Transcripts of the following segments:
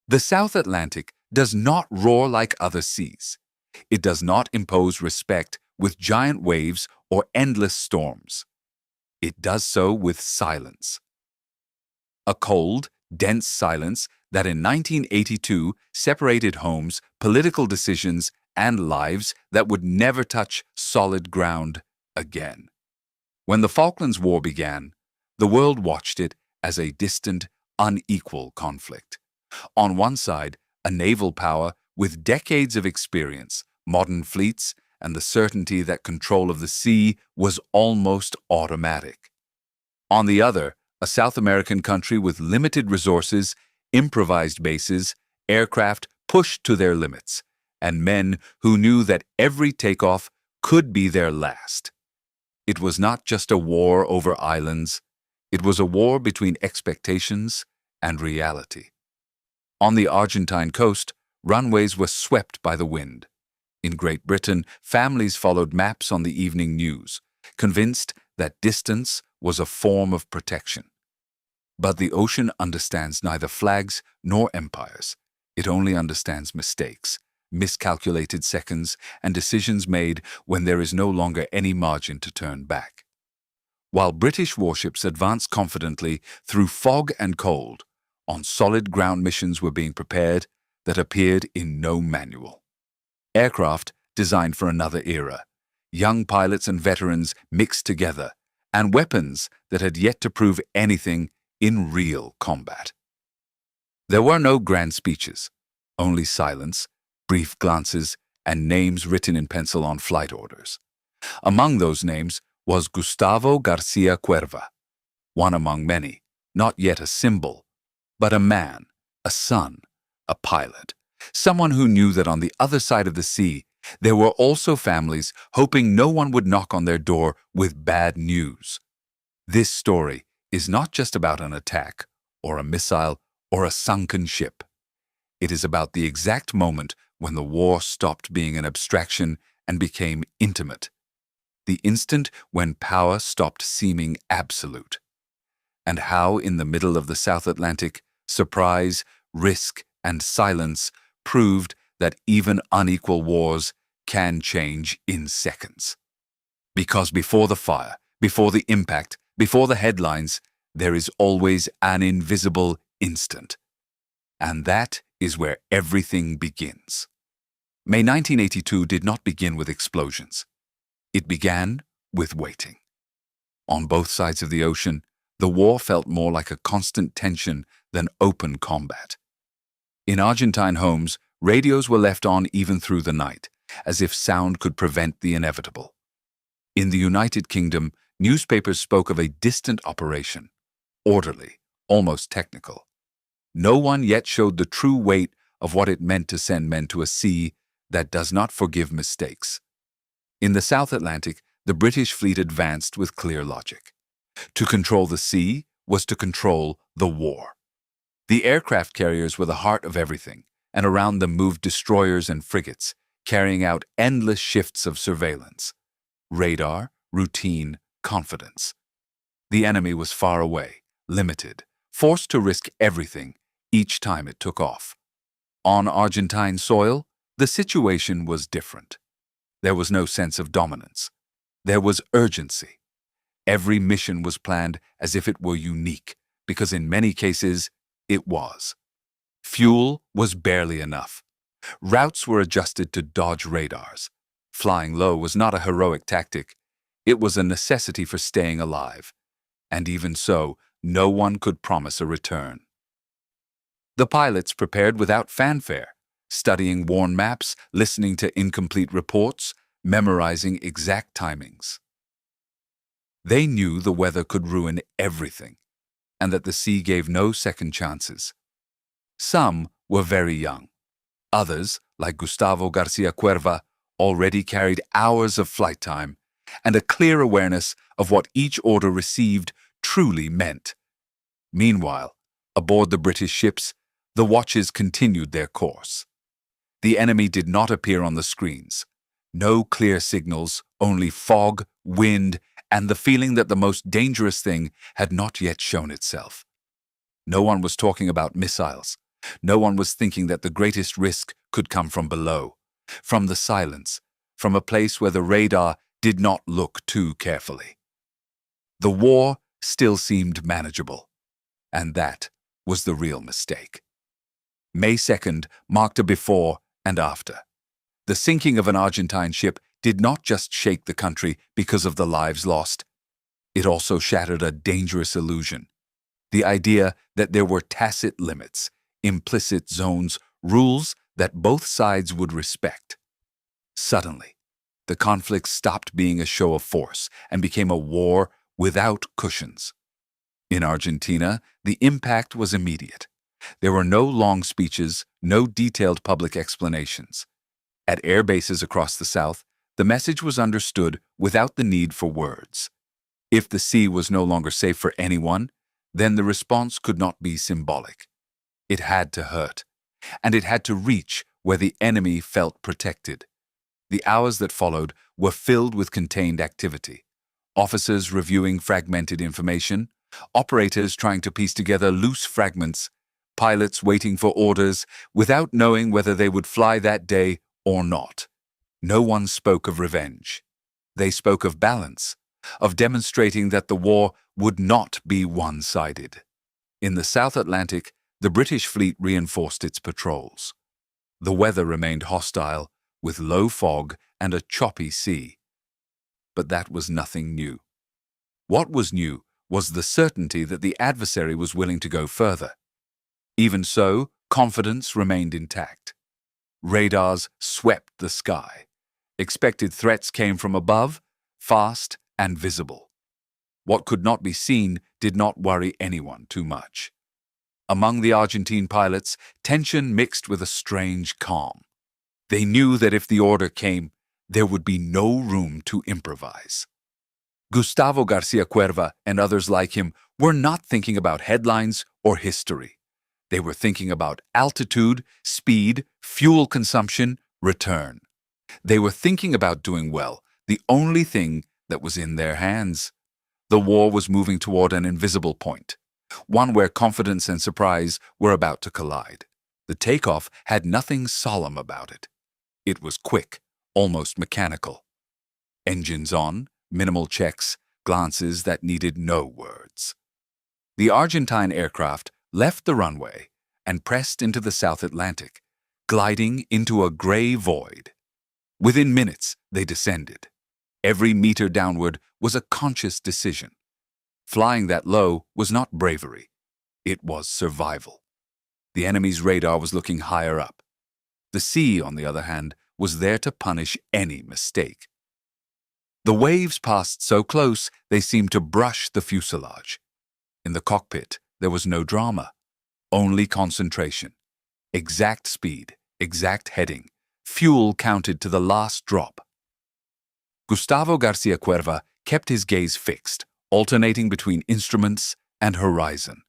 The South Atlantic does not roar like other seas. It does not impose respect with giant waves or endless storms. It does so with silence. A cold, dense silence that in 1982 separated homes, political decisions, and lives that would never touch solid ground again. When the Falklands War began, the world watched it as a distant, unequal conflict. On one side, a naval power with decades of experience, modern fleets, and the certainty that control of the sea was almost automatic. On the other, a South American country with limited resources, improvised bases, aircraft pushed to their limits, and men who knew that every takeoff could be their last. It was not just a war over islands, it was a war between expectations and reality. On the Argentine coast, runways were swept by the wind. In Great Britain, families followed maps on the evening news, convinced that distance was a form of protection. But the ocean understands neither flags nor empires. It only understands mistakes, miscalculated seconds, and decisions made when there is no longer any margin to turn back. While British warships advanced confidently through fog and cold, on solid ground missions were being prepared that appeared in no manual. Aircraft designed for another era, young pilots and veterans mixed together, and weapons that had yet to prove anything in real combat. There were no grand speeches, only silence, brief glances, and names written in pencil on flight orders. Among those names was Gustavo Garcia Cuerva, one among many, not yet a symbol, but a man, a son, a pilot, someone who knew that on the other side of the sea there were also families hoping no one would knock on their door with bad news. This story is not just about an attack, or a missile, or a sunken ship. It is about the exact moment when the war stopped being an abstraction and became intimate. The instant when power stopped seeming absolute. And how, in the middle of the South Atlantic, surprise, risk, and silence proved that even unequal wars can change in seconds. Because before the fire, before the impact, before the headlines, there is always an invisible instant. And that is where everything begins. May 1982 did not begin with explosions. It began with waiting. On both sides of the ocean, the war felt more like a constant tension than open combat. In Argentine homes, radios were left on even through the night, as if sound could prevent the inevitable. In the United Kingdom, newspapers spoke of a distant operation, orderly, almost technical. No one yet showed the true weight of what it meant to send men to a sea that does not forgive mistakes. In the South Atlantic, the British fleet advanced with clear logic. To control the sea was to control the war. The aircraft carriers were the heart of everything, and around them moved destroyers and frigates, carrying out endless shifts of surveillance. Radar, routine, confidence. The enemy was far away, limited, forced to risk everything each time it took off. On Argentine soil, the situation was different. There was no sense of dominance. There was urgency. Every mission was planned as if it were unique, because in many cases, it was. Fuel was barely enough. Routes were adjusted to dodge radars. Flying low was not a heroic tactic. It was a necessity for staying alive. And even so, no one could promise a return. The pilots prepared without fanfare, studying worn maps, listening to incomplete reports, memorizing exact timings. They knew the weather could ruin everything, and that the sea gave no second chances. Some were very young. Others, like Gustavo Garcia Cuerva, already carried hours of flight time and a clear awareness of what each order received truly meant. Meanwhile, aboard the British ships, the watches continued their course. The enemy did not appear on the screens. No clear signals, only fog, wind, and the feeling that the most dangerous thing had not yet shown itself. No one was talking about missiles, No one was thinking that the greatest risk could come from below, from the silence, from a place where the radar did not look too carefully. The war still seemed manageable, and that was the real mistake. May 2nd marked a before and after. The sinking of an Argentine ship did not just shake the country because of the lives lost. It also shattered a dangerous illusion. The idea that there were tacit limits, implicit zones, rules that both sides would respect. Suddenly, the conflict stopped being a show of force and became a war without cushions. In Argentina, the impact was immediate. There were no long speeches, no detailed public explanations. At air bases across the south, the message was understood without the need for words. If the sea was no longer safe for anyone, then the response could not be symbolic. It had to hurt, and it had to reach where the enemy felt protected. The hours that followed were filled with contained activity. Officers reviewing fragmented information, operators trying to piece together loose fragments, pilots waiting for orders without knowing whether they would fly that day or not. No one spoke of revenge. They spoke of balance, of demonstrating that the war would not be one-sided. In the South Atlantic, the British fleet reinforced its patrols. The weather remained hostile, with low fog and a choppy sea. But that was nothing new. What was new was the certainty that the adversary was willing to go further. Even so, confidence remained intact. Radars swept the sky. Expected threats came from above, fast and visible. What could not be seen did not worry anyone too much. Among the Argentine pilots, tension mixed with a strange calm. They knew that if the order came, there would be no room to improvise. Gustavo Garcia Cuerva and others like him were not thinking about headlines or history. They were thinking about altitude, speed, fuel consumption, return. They were thinking about doing well, the only thing that was in their hands. The war was moving toward an invisible point, one where confidence and surprise were about to collide. The takeoff had nothing solemn about it. It was quick, almost mechanical. Engines on, minimal checks, glances that needed no words. The Argentine aircraft left the runway and pressed into the South Atlantic, gliding into a gray void. Within minutes, they descended. Every meter downward was a conscious decision. Flying that low was not bravery. It was survival. The enemy's radar was looking higher up. The sea, on the other hand, was there to punish any mistake. The waves passed so close they seemed to brush the fuselage. In the cockpit, there was no drama, only concentration. Exact speed, exact heading, fuel counted to the last drop. Gustavo Garcia Cuerva kept his gaze fixed, alternating between instruments and horizon,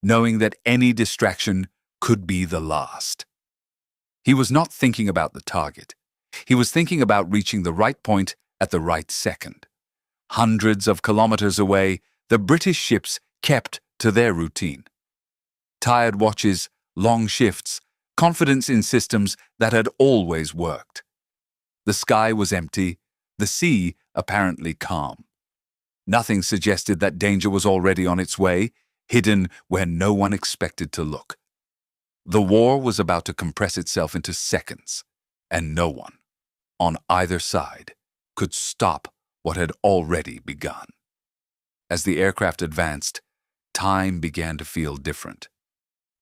knowing that any distraction could be the last. He was not thinking about the target. He was thinking about reaching the right point at the right second. Hundreds of kilometers away, the British ships kept to their routine. Tired watches, long shifts, confidence in systems that had always worked. The sky was empty, the sea apparently calm. Nothing suggested that danger was already on its way, hidden where no one expected to look. The war was about to compress itself into seconds, and no one, on either side, could stop what had already begun. As the aircraft advanced, time began to feel different.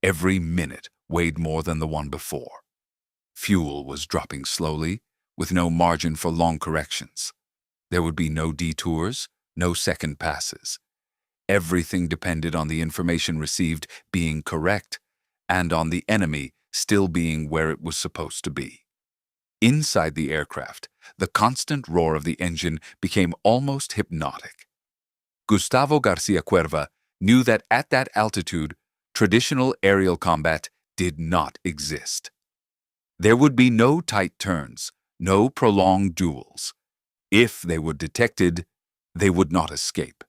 Every minute weighed more than the one before. Fuel was dropping slowly, with no margin for long corrections. There would be no detours, no second passes. Everything depended on the information received being correct and on the enemy still being where it was supposed to be. Inside the aircraft, the constant roar of the engine became almost hypnotic. Gustavo Garcia Cuerva knew that at that altitude, traditional aerial combat did not exist. There would be no tight turns, no prolonged duels. If they were detected, they would not escape.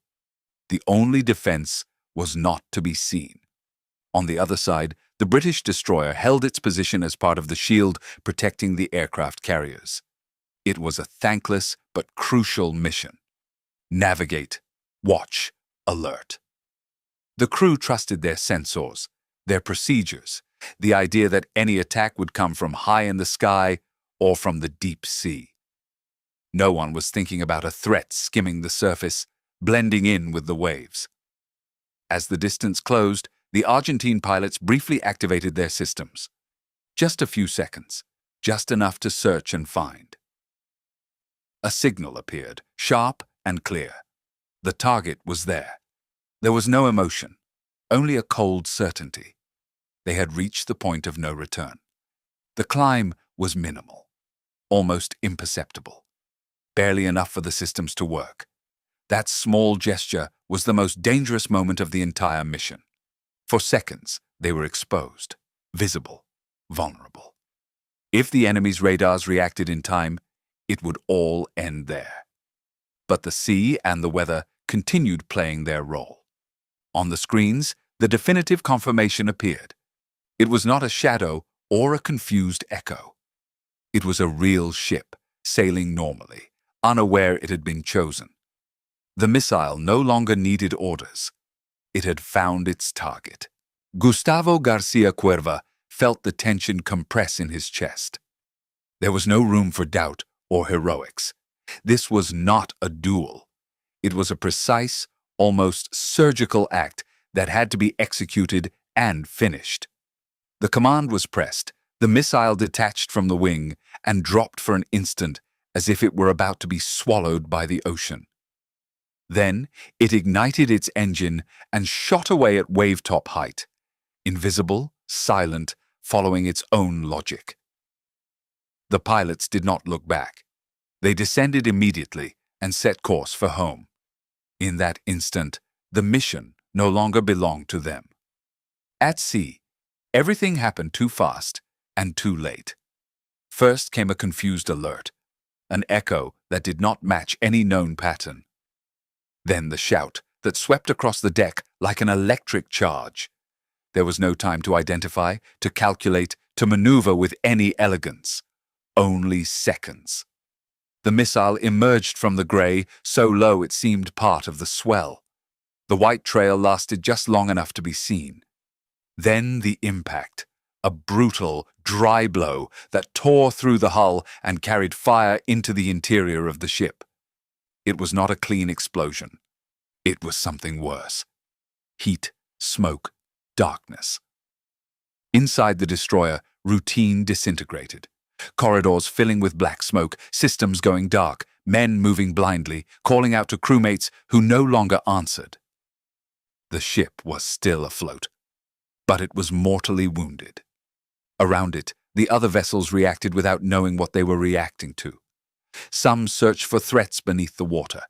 The only defense was not to be seen. On the other side, The British destroyer held its position as part of the shield protecting the aircraft carriers. It was a thankless but crucial mission. Navigate, watch, alert. The crew trusted their sensors, their procedures, the idea that any attack would come from high in the sky or from the deep sea. No one was thinking about a threat skimming the surface, blending in with the waves. As the distance closed, the Argentine pilots briefly activated their systems. Just a few seconds, just enough to search and find. A signal appeared, sharp and clear. The target was there. There was no emotion, only a cold certainty. They had reached the point of no return. The climb was minimal, almost imperceptible, barely enough for the systems to work. That small gesture was the most dangerous moment of the entire mission. For seconds, they were exposed, visible, vulnerable. If the enemy's radars reacted in time, it would all end there. But the sea and the weather continued playing their role. On the screens, the definitive confirmation appeared. It was not a shadow or a confused echo. It was a real ship, sailing normally, unaware it had been chosen. The missile no longer needed orders. It had found its target. Gustavo Garcia Cuerva felt the tension compress in his chest. There was no room for doubt or heroics. This was not a duel. It was a precise, almost surgical act that had to be executed and finished. The command was pressed, the missile detached from the wing and dropped for an instant as if it were about to be swallowed by the ocean. Then it ignited its engine and shot away at wave-top height, invisible, silent, following its own logic. The pilots did not look back. They descended immediately and set course for home. In that instant, the mission no longer belonged to them. At sea, everything happened too fast and too late. First came a confused alert, an echo that did not match any known pattern. Then the shout that swept across the deck like an electric charge. There was no time to identify, to calculate, to maneuver with any elegance. Only seconds. The missile emerged from the gray, so low it seemed part of the swell. The white trail lasted just long enough to be seen. Then the impact, a brutal, dry blow that tore through the hull and carried fire into the interior of the ship. It was not a clean explosion. It was something worse. Heat, smoke, darkness. Inside the destroyer, routine disintegrated. Corridors filling with black smoke, systems going dark, men moving blindly, calling out to crewmates who no longer answered. The ship was still afloat, but it was mortally wounded. Around it, the other vessels reacted without knowing what they were reacting to. Some searched for threats beneath the water.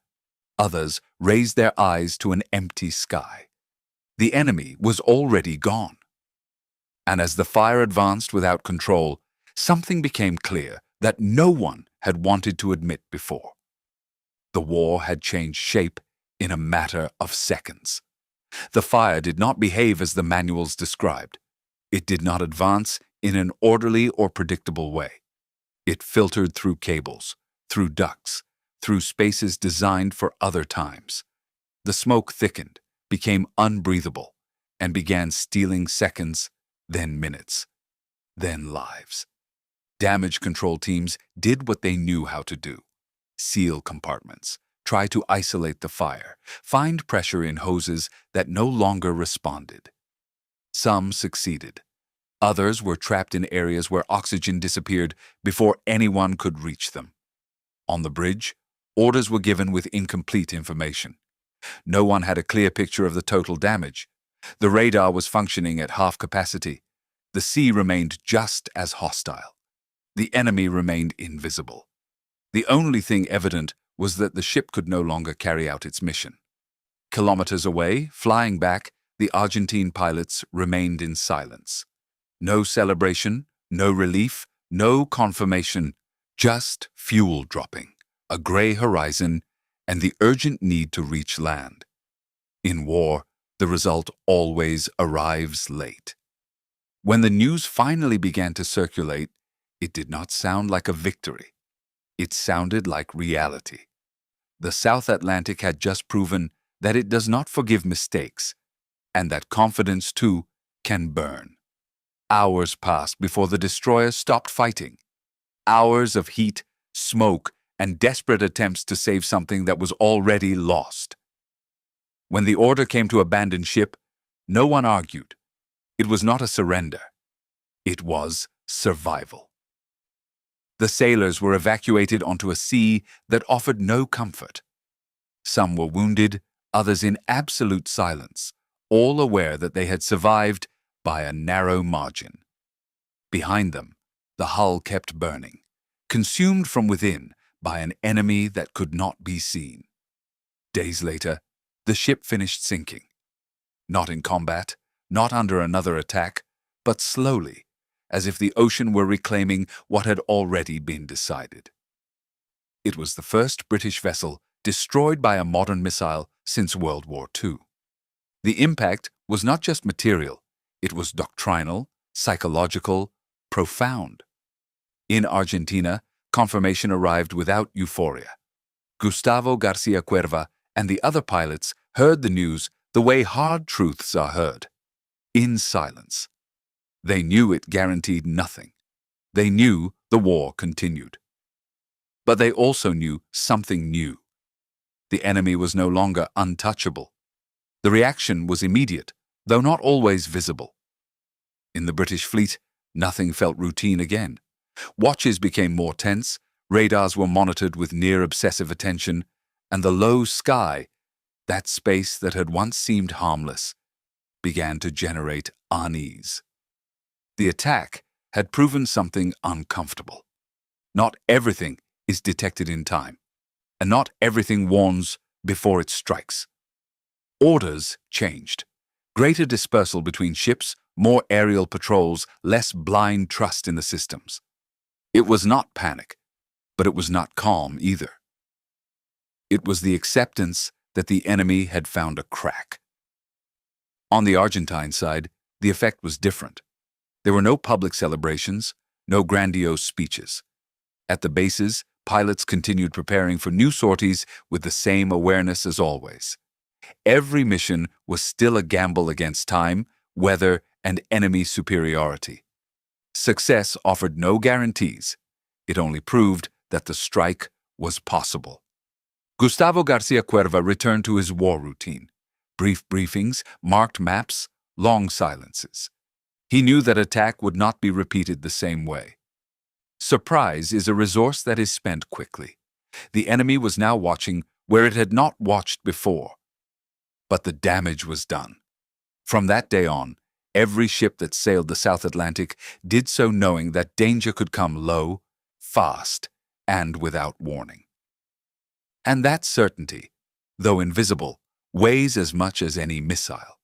Others raised their eyes to an empty sky. The enemy was already gone. And as the fire advanced without control, something became clear that no one had wanted to admit before. The war had changed shape in a matter of seconds. The fire did not behave as the manuals described. It did not advance in an orderly or predictable way. It filtered through cables, through ducts, through spaces designed for other times. The smoke thickened, became unbreathable, and began stealing seconds, then minutes, then lives. Damage control teams did what they knew how to do: seal compartments, try to isolate the fire, find pressure in hoses that no longer responded. Some succeeded. Others were trapped in areas where oxygen disappeared before anyone could reach them. On the bridge, orders were given with incomplete information. No one had a clear picture of the total damage. The radar was functioning at half capacity. The sea remained just as hostile. The enemy remained invisible. The only thing evident was that the ship could no longer carry out its mission. Kilometers away, flying back, the Argentine pilots remained in silence. No celebration, no relief, no confirmation, just fuel dropping, a gray horizon, and the urgent need to reach land. In war, the result always arrives late. When the news finally began to circulate, it did not sound like a victory. It sounded like reality. The South Atlantic had just proven that it does not forgive mistakes, and that confidence, too, can burn. Hours passed before the destroyer stopped fighting. Hours of heat, smoke, and desperate attempts to save something that was already lost. When the order came to abandon ship, no one argued. It was not a surrender. It was survival. The sailors were evacuated onto a sea that offered no comfort. Some were wounded, others in absolute silence, all aware that they had survived by a narrow margin. Behind them, the hull kept burning, consumed from within by an enemy that could not be seen. Days later, the ship finished sinking. Not in combat, not under another attack, but slowly, as if the ocean were reclaiming what had already been decided. It was the first British vessel destroyed by a modern missile since World War II. The impact was not just material, it was doctrinal, psychological, profound. In Argentina, confirmation arrived without euphoria. Gustavo Garcia Cuerva and the other pilots heard the news the way hard truths are heard, in silence. They knew it guaranteed nothing. They knew the war continued. But they also knew something new. The enemy was no longer untouchable. The reaction was immediate, though not always visible. In the British fleet, nothing felt routine again. Watches became more tense, radars were monitored with near-obsessive attention, and the low sky, that space that had once seemed harmless, began to generate unease. The attack had proven something uncomfortable. Not everything is detected in time, and not everything warns before it strikes. Orders changed. Greater dispersal between ships, more aerial patrols, less blind trust in the systems. It was not panic, but it was not calm either. It was the acceptance that the enemy had found a crack. On the Argentine side, the effect was different. There were no public celebrations, no grandiose speeches. At the bases, pilots continued preparing for new sorties with the same awareness as always. Every mission was still a gamble against time, weather, and enemy superiority. Success offered no guarantees. It only proved that the strike was possible. Gustavo Garcia Cuerva returned to his war routine. Brief briefings, marked maps, long silences. He knew that attack would not be repeated the same way. Surprise is a resource that is spent quickly. The enemy was now watching where it had not watched before. But the damage was done. From that day on, every ship that sailed the South Atlantic did so knowing that danger could come low, fast, and without warning. And that certainty, though invisible, weighs as much as any missile.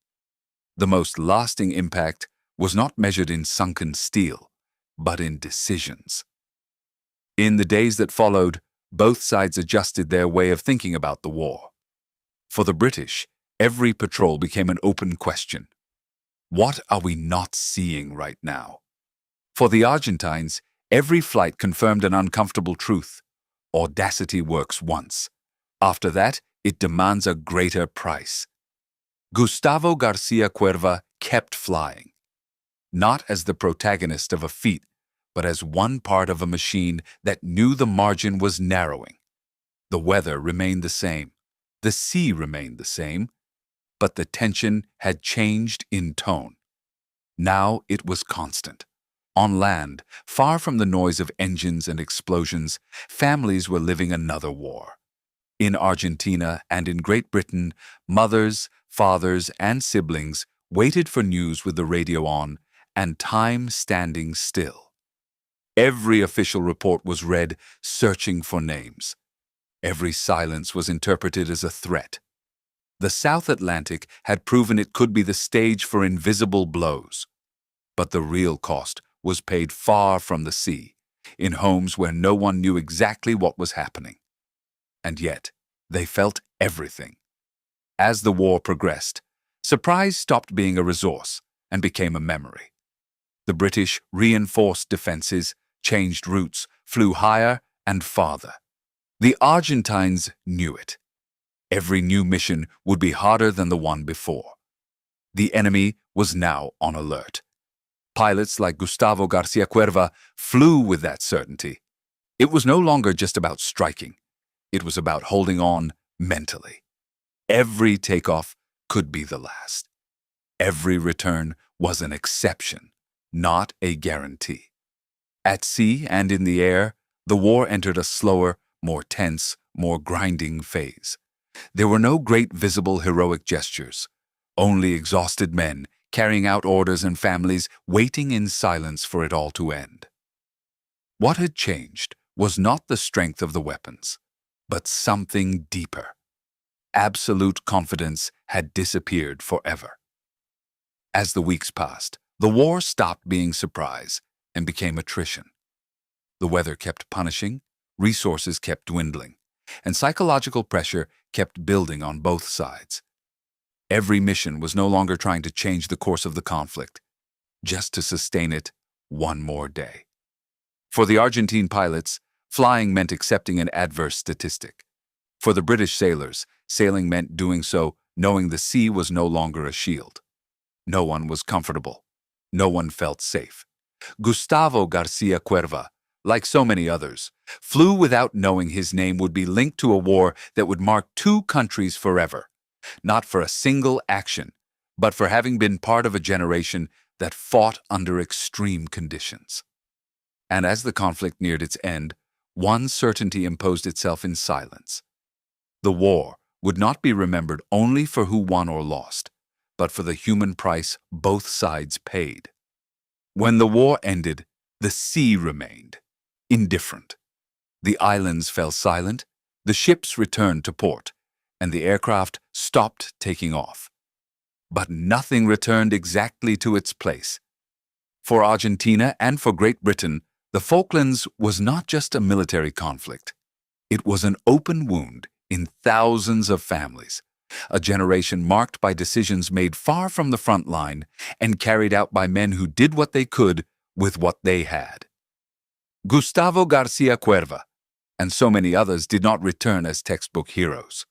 The most lasting impact was not measured in sunken steel, but in decisions. In the days that followed, both sides adjusted their way of thinking about the war. For the British, every patrol became an open question. What are we not seeing right now? For the Argentines, every flight confirmed an uncomfortable truth. Audacity works once. After that, it demands a greater price. Gustavo Garcia Cuerva kept flying. Not as the protagonist of a feat, but as one part of a machine that knew the margin was narrowing. The weather remained the same. The sea remained the same. But the tension had changed in tone. Now it was constant. On land, far from the noise of engines and explosions, families were living another war. In Argentina and in Great Britain, mothers, fathers, and siblings waited for news with the radio on and time standing still. Every official report was read, searching for names. Every silence was interpreted as a threat. The South Atlantic had proven it could be the stage for invisible blows. But the real cost was paid far from the sea, in homes where no one knew exactly what was happening. And yet, they felt everything. As the war progressed, surprise stopped being a resource and became a memory. The British reinforced defenses, changed routes, flew higher and farther. The Argentines knew it. Every new mission would be harder than the one before. The enemy was now on alert. Pilots like Gustavo Garcia Cuerva flew with that certainty. It was no longer just about striking. It was about holding on mentally. Every takeoff could be the last. Every return was an exception, not a guarantee. At sea and in the air, the war entered a slower, more tense, more grinding phase. There were no great visible heroic gestures, only exhausted men carrying out orders and families waiting in silence for it all to end. What had changed was not the strength of the weapons, but something deeper. Absolute confidence had disappeared forever. As the weeks passed, the war stopped being surprise and became attrition. The weather kept punishing, resources kept dwindling, and psychological pressure kept building on both sides. Every mission was no longer trying to change the course of the conflict, just to sustain it one more day. For the Argentine pilots, flying meant accepting an adverse statistic. For the British sailors, sailing meant doing so knowing the sea was no longer a shield. No one was comfortable. No one felt safe. Gustavo Garcia Cuerva, like so many others, flew without knowing his name would be linked to a war that would mark two countries forever, not for a single action, but for having been part of a generation that fought under extreme conditions. And as the conflict neared its end, one certainty imposed itself in silence. The war would not be remembered only for who won or lost, but for the human price both sides paid. When the war ended, the sea remained indifferent. The islands fell silent, the ships returned to port, and the aircraft stopped taking off. But nothing returned exactly to its place. For Argentina and for Great Britain, the Falklands was not just a military conflict. It was an open wound in thousands of families, a generation marked by decisions made far from the front line and carried out by men who did what they could with what they had. Gustavo Garcia Cuerva and so many others did not return as textbook heroes.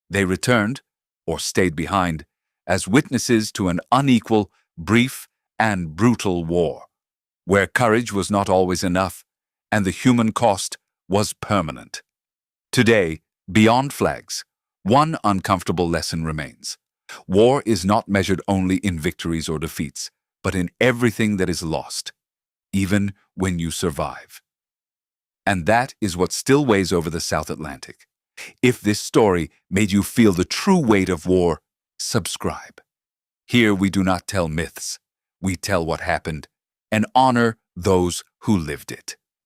They returned, or stayed behind, as witnesses to an unequal, brief, and brutal war, where courage was not always enough and the human cost was permanent. Today, beyond flags, one uncomfortable lesson remains. War is not measured only in victories or defeats, but in everything that is lost, even when you survive. And that is what still weighs over the South Atlantic. If this story made you feel the true weight of war, subscribe. Here we do not tell myths, we tell what happened and honor those who lived it.